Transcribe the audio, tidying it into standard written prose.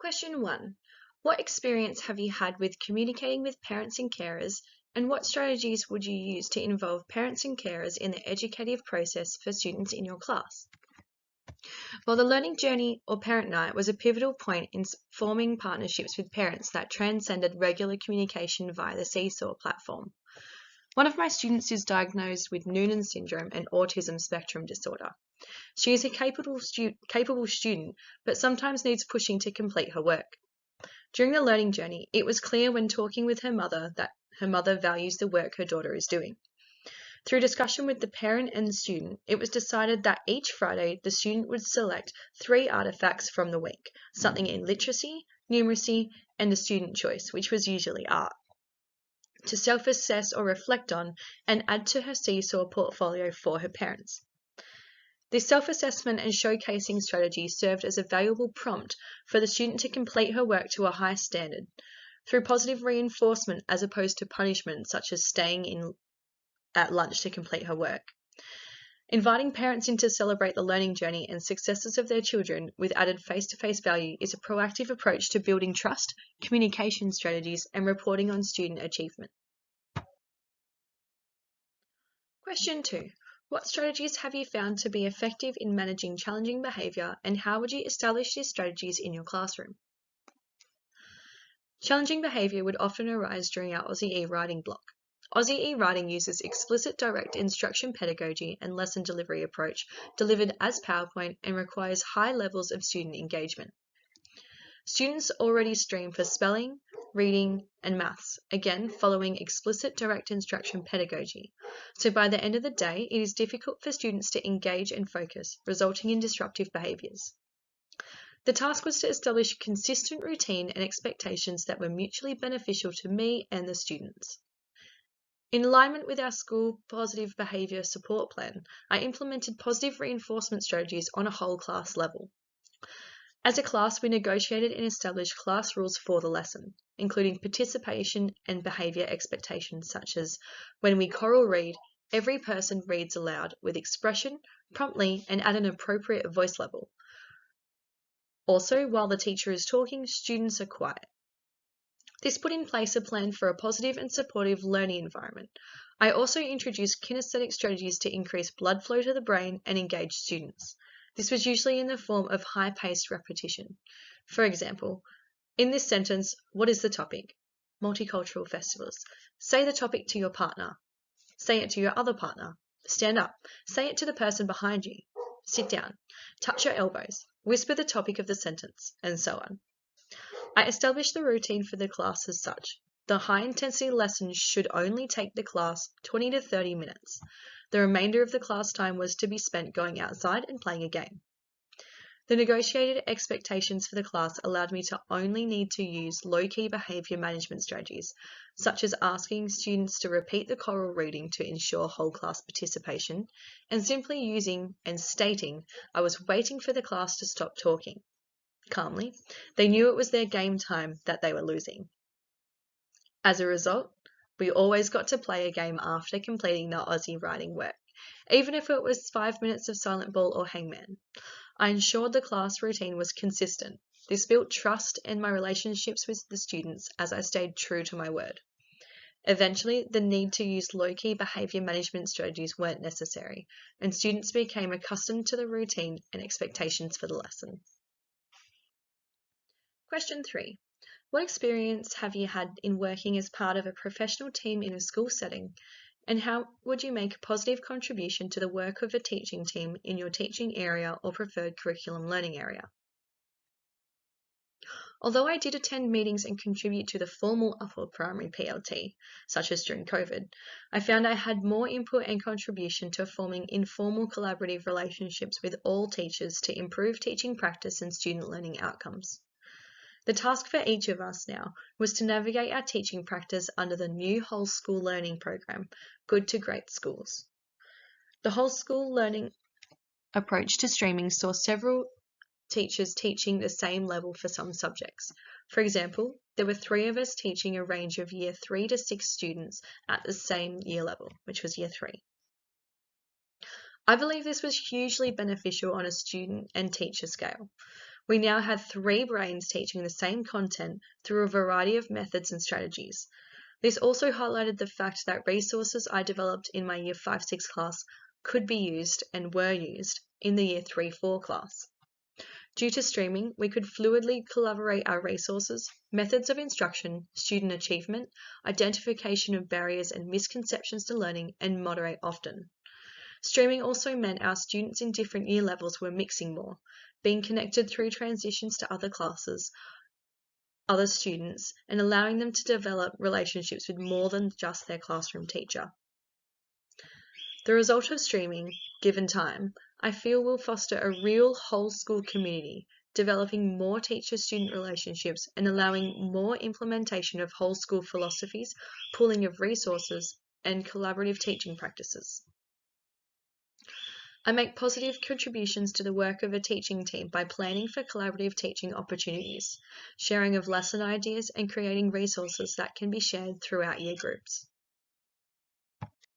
Question 1. What experience have you had with communicating with parents and carers, and what strategies would you use to involve parents and carers in the educative process for students in your class? Well, the learning journey or parent night was a pivotal point in forming partnerships with parents that transcended regular communication via the Seesaw platform. One of my students is diagnosed with Noonan syndrome and autism spectrum disorder. She is a capable student, but sometimes needs pushing to complete her work. During the learning journey, it was clear when talking with her mother that her mother values the work her daughter is doing. Through discussion with the parent and the student, it was decided that each Friday the student would select 3 artifacts from the week, something in literacy, numeracy, and a student choice, which was usually art, to self-assess or reflect on and add to her Seesaw portfolio for her parents. This self-assessment and showcasing strategy served as a valuable prompt for the student to complete her work to a high standard, through positive reinforcement as opposed to punishment such as staying in at lunch to complete her work. Inviting parents in to celebrate the learning journey and successes of their children with added face-to-face value is a proactive approach to building trust, communication strategies, and reporting on student achievement. Question 2. What strategies have you found to be effective in managing challenging behaviour, and how would you establish these strategies in your classroom? Challenging behaviour would often arise during our Aussie e-writing block. Aussie e-writing uses explicit direct instruction pedagogy and lesson delivery approach delivered as PowerPoint and requires high levels of student engagement. Students already stream for spelling, reading, and maths, again following explicit direct instruction pedagogy. So by the end of the day, it is difficult for students to engage and focus, resulting in disruptive behaviours. The task was to establish a consistent routine and expectations that were mutually beneficial to me and the students. In alignment with our school positive behaviour support plan, I implemented positive reinforcement strategies on a whole class level. As a class, we negotiated and established class rules for the lesson, including participation and behaviour expectations such as when we choral read, every person reads aloud with expression, promptly, and at an appropriate voice level. Also, while the teacher is talking, students are quiet. This put in place a plan for a positive and supportive learning environment. I also introduced kinesthetic strategies to increase blood flow to the brain and engage students. This was usually in the form of high-paced repetition. For example, in this sentence, what is the topic? Multicultural festivals. Say the topic to your partner. Say it to your other partner. Stand up. Say it to the person behind you. Sit down. Touch your elbows. Whisper the topic of the sentence, and so on. I established the routine for the class as such. The high-intensity lessons should only take the class 20 to 30 minutes. The remainder of the class time was to be spent going outside and playing a game. The negotiated expectations for the class allowed me to only need to use low-key behaviour management strategies, such as asking students to repeat the choral reading to ensure whole class participation, and simply using and stating I was waiting for the class to stop talking. Calmly, they knew it was their game time that they were losing. As a result, we always got to play a game after completing the Aussie writing work, even if it was 5 minutes of silent ball or hangman. I ensured the class routine was consistent. This built trust in my relationships with the students as I stayed true to my word. Eventually, the need to use low-key behaviour management strategies weren't necessary, and students became accustomed to the routine and expectations for the lesson. Question 3. What experience have you had in working as part of a professional team in a school setting, and how would you make a positive contribution to the work of a teaching team in your teaching area or preferred curriculum learning area? Although I did attend meetings and contribute to the formal upper primary PLT, such as during COVID, I found I had more input and contribution to forming informal collaborative relationships with all teachers to improve teaching practice and student learning outcomes. The task for each of us now was to navigate our teaching practice under the new whole school learning program, Good to Great Schools. The whole school learning approach to streaming saw several teachers teaching the same level for some subjects. For example, there were 3 of us teaching a range of year 3 to 6 students at the same year level, which was year 3. I believe this was hugely beneficial on a student and teacher scale. We now had 3 brains teaching the same content through a variety of methods and strategies. This also highlighted the fact that resources I developed in my Year 5-6 class could be used and were used in the Year 3-4 class. Due to streaming, we could fluidly collaborate our resources, methods of instruction, student achievement, identification of barriers and misconceptions to learning, and moderate often. Streaming also meant our students in different year levels were mixing more, being connected through transitions to other classes, other students, and allowing them to develop relationships with more than just their classroom teacher. The result of streaming, given time, I feel will foster a real whole school community, developing more teacher-student relationships and allowing more implementation of whole school philosophies, pooling of resources, and collaborative teaching practices. I make positive contributions to the work of a teaching team by planning for collaborative teaching opportunities, sharing of lesson ideas, and creating resources that can be shared throughout year groups.